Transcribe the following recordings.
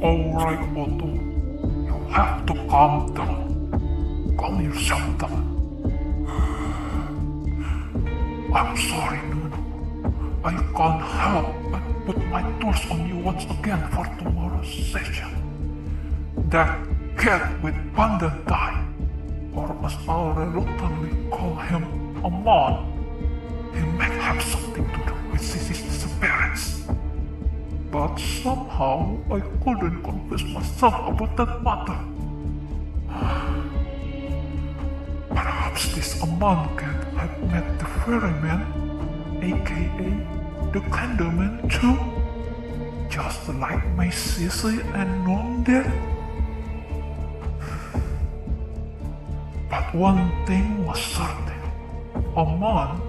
Alright, Otto. You have to calm down. Calm yourself down. I'm sorry, Nuno. I can't help but put my tools on you once again for tomorrow's session. That cat with Pandan died, or as I reluctantly call him, Aman. He may have something to do with his disappearance. But somehow I couldn't convince myself about that matter. Perhaps this Aman cat had met the ferryman, aka the Candleman too, just like my sissy and non did. But one thing was certain, Aman,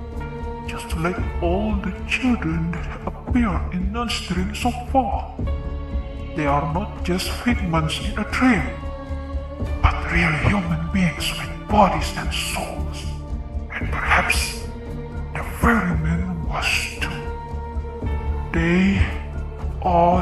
just like all the children that appear in non-stream so far, they are not just figments in a dream, but real human beings with bodies and souls. And perhaps the ferryman was too. They all